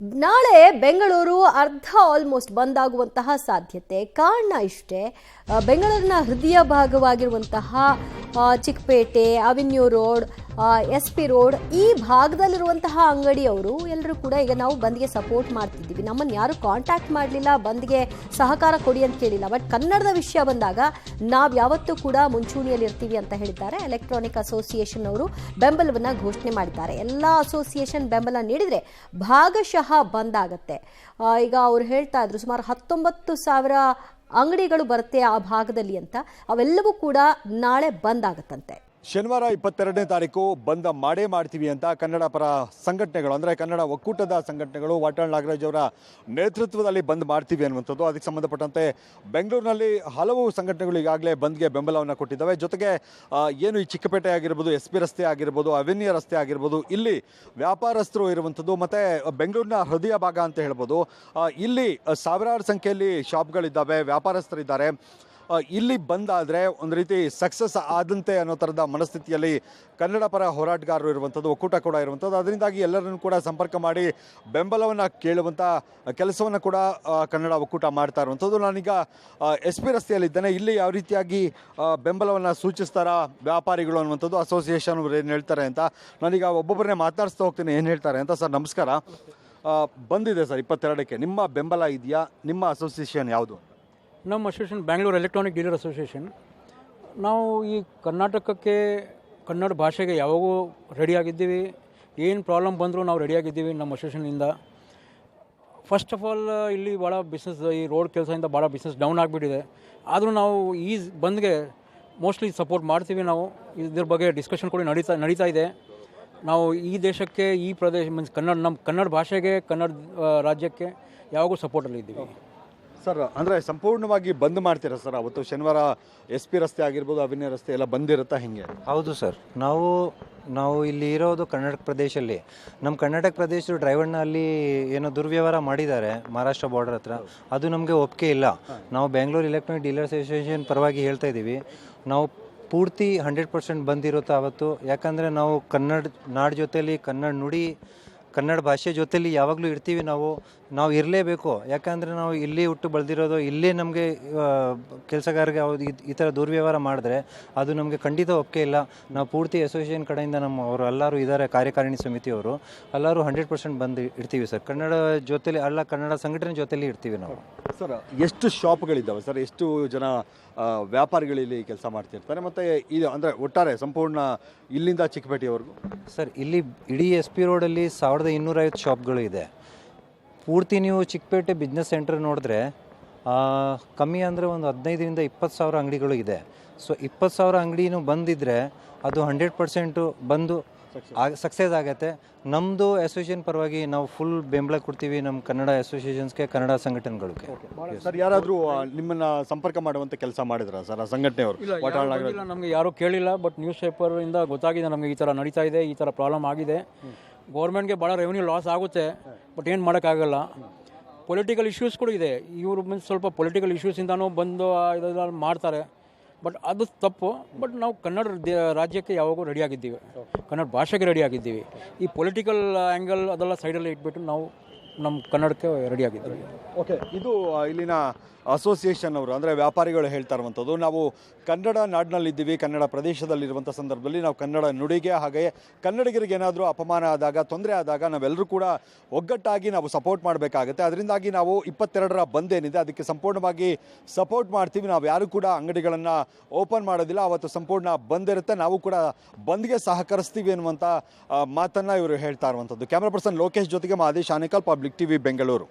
ನಾಳೆ ಬೆಂಗಳೂರು ಅರ್ಧ ಆಲ್ಮೋಸ್ಟ್ ಬಂದಾಗುವಂತಹ ಸಾಧ್ಯತೆ. ಕಾರಣ ಇಷ್ಟೇ, ಬೆಂಗಳೂರಿನ ಹೃದಯ ಭಾಗವಾಗಿರುವಂತಹ Chickpet, avenue road, SP road ಈ ಭಾಗದಲ್ಲಿರುವಂತಹ ಅಂಗಡಿಯವರು ಎಲ್ಲರೂ ಕೂಡ ಈಗ ನಾವು ಬಂದ್ಗೆ ಸಪೋರ್ಟ್ ಮಾಡ್ತಿದ್ದೀವಿ, ನಮ್ಮನ್ನು ಯಾರು ಕಾಂಟ್ಯಾಕ್ಟ್ ಮಾಡಲಿಲ್ಲ, ಬಂದ್ಗೆ ಸಹಕಾರ ಕೊಡಿ ಅಂತ ಕೇಳಿಲ್ಲ. ಬಟ್ ಕನ್ನಡದ ವಿಷಯ ಬಂದಾಗ ನಾವು ಯಾವತ್ತೂ ಕೂಡ ಮುಂಚೂಣಿಯಲ್ಲಿ ಇರ್ತೀವಿ ಅಂತ ಹೇಳಿದ್ದಾರೆ. ಎಲೆಕ್ಟ್ರಾನಿಕ್ ಅಸೋಸಿಯೇಷನ್ ಅವರು ಬೆಂಬಲವನ್ನು ಘೋಷಣೆ ಮಾಡಿದ್ದಾರೆ. ಎಲ್ಲ ಅಸೋಸಿಯೇಷನ್ ಬೆಂಬಲ ನೀಡಿದರೆ ಭಾಗಶಃ ಬಂದ್ ಆಗುತ್ತೆ. ಈಗ ಅವ್ರು ಹೇಳ್ತಾ ಇದ್ರು ಸುಮಾರು 19,000 ಅಂಗಡಿಗಳು ಬರುತ್ತೆ ಆ ಭಾಗದಲ್ಲಿ ಅಂತ. ಅವೆಲ್ಲವೂ ಕೂಡ ನಾಳೆ ಬಂದ್ ಆಗುತ್ತಂತೆ. ಶನಿವಾರ 22ನೇ ತಾರೀಕು ಬಂದ್ ಮಾಡೇ ಮಾಡ್ತೀವಿ ಅಂತ ಕನ್ನಡ ಪರ ಸಂಘಟನೆಗಳು, ಅಂದರೆ ಕನ್ನಡ ಒಕ್ಕೂಟದ ಸಂಘಟನೆಗಳು, ವಾಟಾಳ್ ನಾಗರಾಜ್ ಅವರ ನೇತೃತ್ವದಲ್ಲಿ ಬಂದ್ ಮಾಡ್ತೀವಿ ಅನ್ನುವಂಥದ್ದು. ಅದಕ್ಕೆ ಸಂಬಂಧಪಟ್ಟಂತೆ ಬೆಂಗಳೂರಿನಲ್ಲಿ ಹಲವು ಸಂಘಟನೆಗಳು ಈಗಾಗಲೇ ಬಂದ್ಗೆ ಬೆಂಬಲವನ್ನು ಕೊಟ್ಟಿದ್ದಾವೆ. ಜೊತೆಗೆ ಏನು ಈ ಚಿಕ್ಕಪೇಟೆ ಆಗಿರ್ಬೋದು, SP ರಸ್ತೆ ಆಗಿರ್ಬೋದು, ಅವೆನ್ಯೂ ರಸ್ತೆ ಆಗಿರ್ಬೋದು, ಇಲ್ಲಿ ವ್ಯಾಪಾರಸ್ಥರು ಇರುವಂಥದ್ದು ಮತ್ತು ಬೆಂಗಳೂರಿನ ಹೃದಯ ಭಾಗ ಅಂತ ಹೇಳ್ಬೋದು. ಇಲ್ಲಿ ಸಾವಿರಾರು ಸಂಖ್ಯೆಯಲ್ಲಿ ಶಾಪ್ಗಳಿದ್ದಾವೆ, ವ್ಯಾಪಾರಸ್ಥರಿದ್ದಾರೆ. ಇಲ್ಲಿ ಬಂದಾದರೆ ಒಂದು ರೀತಿ ಸಕ್ಸಸ್ ಆದಂತೆ ಅನ್ನೋ ಥರದ ಮನಸ್ಥಿತಿಯಲ್ಲಿ ಕನ್ನಡ ಪರ ಹೋರಾಟಗಾರರು ಇರುವಂಥದ್ದು, ಒಕ್ಕೂಟ ಕೂಡ ಇರುವಂಥದ್ದು. ಅದರಿಂದಾಗಿ ಎಲ್ಲರನ್ನು ಕೂಡ ಸಂಪರ್ಕ ಮಾಡಿ ಬೆಂಬಲವನ್ನು ಕೇಳುವಂಥ ಕೆಲಸವನ್ನು ಕೂಡ ಕನ್ನಡ ಒಕ್ಕೂಟ ಮಾಡ್ತಾ ಇರುವಂಥದ್ದು. ನಾನೀಗ SP ರಸ್ತೆಯಲ್ಲಿದ್ದೇನೆ. ಇಲ್ಲಿ ಯಾವ ರೀತಿಯಾಗಿ ಬೆಂಬಲವನ್ನು ಸೂಚಿಸ್ತಾರ ವ್ಯಾಪಾರಿಗಳು ಅನ್ನುವಂಥದ್ದು, ಅಸೋಸಿಯೇಷನ್ ಅವರು ಏನು ಹೇಳ್ತಾರೆ ಅಂತ ನಾನೀಗ ಒಬ್ಬೊಬ್ಬರನ್ನೇ ಮಾತಾಡಿಸ್ತಾ ಹೋಗ್ತೀನಿ ಏನು ಹೇಳ್ತಾರೆ ಅಂತ. ಸರ್ ನಮಸ್ಕಾರ. ಬಂದಿದೆ ಸರ್ 22ಕ್ಕೆ, ನಿಮ್ಮ ಬೆಂಬಲ ಇದೆಯಾ? ನಿಮ್ಮ ಅಸೋಸಿಯೇಷನ್ ಯಾವುದು? ನಮ್ಮ association Bangalore electronic dealer association. ನಾವು ಈ ಕರ್ನಾಟಕಕ್ಕೆ ಕನ್ನಡ ಭಾಷೆಗೆ ಯಾವಾಗೂ ರೆಡಿಯಾಗಿದ್ದೀವಿ. ಏನು ಪ್ರಾಬ್ಲಮ್ ಬಂದರೂ ನಾವು ರೆಡಿಯಾಗಿದ್ದೀವಿ ನಮ್ಮ ಅಸೋಸಿಯೇಷನಿಂದ. ಫಸ್ಟ್ ಆಫ್ ಆಲ್ ಇಲ್ಲಿ ಭಾಳ ಬಿಸ್ನೆಸ್, ಈ ರೋಡ್ ಕೆಲಸದಿಂದ ಭಾಳ ಬಿಸ್ನೆಸ್ ಡೌನ್ ಆಗಿಬಿಟ್ಟಿದೆ. ಆದರೂ ನಾವು ಈ ಬಂದ್ಗೆ ಮೋಸ್ಟ್ಲಿ ಸಪೋರ್ಟ್ ಮಾಡ್ತೀವಿ. ನಾವು ಇದ್ರ ಬಗ್ಗೆ ಡಿಸ್ಕಷನ್ ಕೂಡ ನಡೀತಾ ಇದೆ. ನಾವು ಈ ದೇಶಕ್ಕೆ, ಈ ಪ್ರದೇಶ ಮೀನ್ಸ್ ನಮ್ಮ ಕನ್ನಡ ಭಾಷೆಗೆ, ಕನ್ನಡ ರಾಜ್ಯಕ್ಕೆ ಯಾವಾಗೂ ಸಪೋರ್ಟಲ್ಲಿ ಇದ್ದೀವಿ. ಸರ್ ಅಂದರೆ ಸಂಪೂರ್ಣವಾಗಿ ಬಂದ್ ಮಾಡ್ತೀರಾ ಸರ್? ಅವತ್ತು ಶನಿವಾರ SP ರಸ್ತೆ ಆಗಿರ್ಬೋದು, ಅವೆನ್ಯೂ ರಸ್ತೆ ಎಲ್ಲ ಬಂದಿರುತ್ತಾ ಹಿಂಗೆ? ಹೌದು ಸರ್. ನಾವು ಇಲ್ಲಿ ಇರೋದು ಕರ್ನಾಟಕ ಪ್ರದೇಶದಲ್ಲಿ. ನಮ್ಮ ಕರ್ನಾಟಕ ಪ್ರದೇಶದ ಡ್ರೈವರ್ನಲ್ಲಿ ಏನೋ ದುರ್ವ್ಯವಹಾರ ಮಾಡಿದ್ದಾರೆ ಮಹಾರಾಷ್ಟ್ರ ಬಾರ್ಡರ್ ಹತ್ರ. ಅದು ನಮಗೆ ಒಪ್ಪಿಗೆ ಇಲ್ಲ. ನಾವು ಬೆಂಗಳೂರು ಎಲೆಕ್ಟ್ರಾನಿಕ್ ಡೀಲರ್ಸ್ ಅಸೋಸಿಯೇಷನ್ ಪರವಾಗಿ ಹೇಳ್ತಾ ಇದ್ದೀವಿ. ನಾವು ಪೂರ್ತಿ 100% ಬಂದಿರುತ್ತೆ ಆವತ್ತು. ಯಾಕಂದರೆ ನಾವು ಕನ್ನಡ ನಾಡು ಜೊತೆಯಲ್ಲಿ, ಕನ್ನಡ ನುಡಿ, ಕನ್ನಡ ಭಾಷೆ ಜೊತೆಲಿ ಯಾವಾಗಲೂ ಇರ್ತೀವಿ. ನಾವು ಇರಲೇಬೇಕು. ಯಾಕಂದರೆ ನಾವು ಇಲ್ಲಿ ಹುಟ್ಟು ಬೆಳೆದಿರೋದು, ಇಲ್ಲೇ ನಮಗೆ ಕೆಲಸಗಾರರಿಗೆ ಈ ಥರ ದುರ್ವ್ಯವಹಾರ ಮಾಡಿದ್ರೆ ಅದು ನಮಗೆ ಖಂಡಿತ ಒಪ್ಪಿಗೆ ಇಲ್ಲ. ನಾವು ಪೂರ್ತಿ ಅಸೋಸಿಯೇಷನ್ ಕಡೆಯಿಂದ ಅವರು ಎಲ್ಲರೂ ಇದ್ದಾರೆ, ಕಾರ್ಯಕಾರಿಣಿ ಸಮಿತಿಯವರು ಎಲ್ಲರೂ 100% ಬಂದು ಇರ್ತೀವಿ ಸರ್. ಕನ್ನಡ ಜೊತೆಲಿ ಅಲ್ಲ, ಕನ್ನಡ ಸಂಘಟನೆ ಜೊತೆಲಿ ಇರ್ತೀವಿ ನಾವು. ಸರ್ ಎಷ್ಟು ಶಾಪ್ಗಳಿದ್ದಾವೆ ಸರ್? ಎಷ್ಟು ಜನ ವ್ಯಾಪಾರಿಗಳಲ್ಲಿ ಕೆಲಸ ಮಾಡ್ತಿರ್ತಾರೆ? ಮತ್ತು ಇದು ಅಂದರೆ ಒಟ್ಟಾರೆ ಸಂಪೂರ್ಣ ಇಲ್ಲಿಂದ ಚಿಕ್ಕಪೇಟೆಯವರೆಗೂ? ಸರ್ ಇಲ್ಲಿ ಇಡೀ SP ರೋಡಲ್ಲಿ 1250 ಶಾಪ್ಗಳು ಇದೆ. ಪೂರ್ತಿ ನೀವು ಚಿಕ್ಕಪೇಟೆ ಬಿಸ್ನೆಸ್ ಸೆಂಟರ್ ನೋಡಿದ್ರೆ ಕಮ್ಮಿ ಅಂದರೆ ಒಂದು 15,000 to 20,000 ಅಂಗಡಿಗಳು ಇದೆ. ಸೊ 20,000 ಅಂಗಡಿನೂ ಬಂದಿದ್ದರೆ ಅದು 100% ಬಂದು ಸಕ್ಸಸ್ ಆಗುತ್ತೆ. ನಮ್ಮದು ಅಸೋಸಿಯೇಷನ್ ಪರವಾಗಿ ನಾವು ಫುಲ್ ಬೆಂಬಲ ಕೊಡ್ತೀವಿ ನಮ್ಮ ಕನ್ನಡ ಅಸೋಸಿಯೇಷನ್ಸ್ಗೆ, ಕನ್ನಡ ಸಂಘಟನೆಗಳಿಗೆ. ಸರ್ ಯಾರಾದರೂ ನಿಮ್ಮನ್ನು ಸಂಪರ್ಕ ಮಾಡುವಂಥ ಕೆಲಸ ಮಾಡಿದ್ರ ಸರ್ ಆ ಸಂಘಟನೆಯವರು? ಇಲ್ಲ, ನಮಗೆ ಯಾರೂ ಕೇಳಿಲ್ಲ. ಬಟ್ ನ್ಯೂಸ್ ಪೇಪರಿಂದ ಗೊತ್ತಾಗಿದೆ ನಮಗೆ ಈ ಥರ ನಡೀತಾ ಇದೆ, ಈ ಥರ ಪ್ರಾಬ್ಲಮ್ ಆಗಿದೆ. ಗೌರ್ಮೆಂಟ್ಗೆ ಭಾಳ ರೆವೆನ್ಯೂ ಲಾಸ್ ಆಗುತ್ತೆ. ಬಟ್ ಏನು ಮಾಡೋಕ್ಕಾಗಲ್ಲ. ಪೊಲಿಟಿಕಲ್ ಇಶ್ಯೂಸ್ ಕೂಡ ಇದೆ. ಇವರು ಮೀನ್ಸ್ ಸ್ವಲ್ಪ ಪೊಲಿಟಿಕಲ್ ಇಶ್ಯೂಸಿಂದನೂ ಬಂದು ಇದೆಲ್ಲ ಮಾಡ್ತಾರೆ. ಬಟ್ ಅದು ತಪ್ಪು. ಬಟ್ ನಾವು ಕನ್ನಡ ರಾಜ್ಯಕ್ಕೆ ಯಾವಾಗೂ ರೆಡಿಯಾಗಿದ್ದೀವಿ, ಕನ್ನಡ ಭಾಷೆಗೆ ರೆಡಿಯಾಗಿದ್ದೀವಿ. ಈ ಪೊಲಿಟಿಕಲ್ ಆ್ಯಂಗಲ್ ಅದೆಲ್ಲ ಸೈಡಲ್ಲಿ ಇಟ್ಬಿಟ್ಟು ನಾವು ನಮ್ಮ ಕನ್ನಡಕ್ಕೆ ರೆಡಿಯಾಗಿದ್ದೀವಿ. ಓಕೆ, ಇದು ಇಲ್ಲಿನ ಅಸೋಸಿಯೇಷನ್ ಅವರು, ಅಂದರೆ ವ್ಯಾಪಾರಿಗಳು ಹೇಳ್ತಾ ಇರುವಂಥದ್ದು. ನಾವು ಕನ್ನಡ ನಾಡಿನಲ್ಲಿದ್ದೀವಿ, ಕನ್ನಡ ಪ್ರದೇಶದಲ್ಲಿರುವಂಥ ಸಂದರ್ಭದಲ್ಲಿ ನಾವು ಕನ್ನಡ ನುಡಿಗೆ, ಹಾಗೆಯೇ ಕನ್ನಡಿಗರಿಗೆ ಏನಾದರೂ ಅಪಮಾನ ಆದಾಗ, ತೊಂದರೆ ಆದಾಗ ನಾವೆಲ್ಲರೂ ಕೂಡ ಒಗ್ಗಟ್ಟಾಗಿ ನಾವು ಸಪೋರ್ಟ್ ಮಾಡಬೇಕಾಗುತ್ತೆ. ಅದರಿಂದಾಗಿ ನಾವು 22ರ ಬಂದ್ ಏನಿದೆ ಅದಕ್ಕೆ ಸಂಪೂರ್ಣವಾಗಿ ಸಪೋರ್ಟ್ ಮಾಡ್ತೀವಿ. ನಾವು ಯಾರು ಕೂಡ ಅಂಗಡಿಗಳನ್ನು ಓಪನ್ ಮಾಡೋದಿಲ್ಲ. ಅವತ್ತು ಸಂಪೂರ್ಣ ಬಂದ್ ಇರುತ್ತೆ. ನಾವು ಕೂಡ ಬಂದ್ಗೆ ಸಹಕರಿಸ್ತೀವಿ ಅನ್ನುವಂಥ ಮಾತನ್ನು ಇವರು ಹೇಳ್ತಾ ಇರುವಂಥದ್ದು. ಕ್ಯಾಮ್ರಾ ಪರ್ಸನ್ ಲೋಕೇಶ್ ಜೊತೆಗೆ ಮಹದೇಶ್ ಆನೇಕಲ್, ಪಬ್ಲಿಕ್ TV ಬೆಂಗಳೂರು.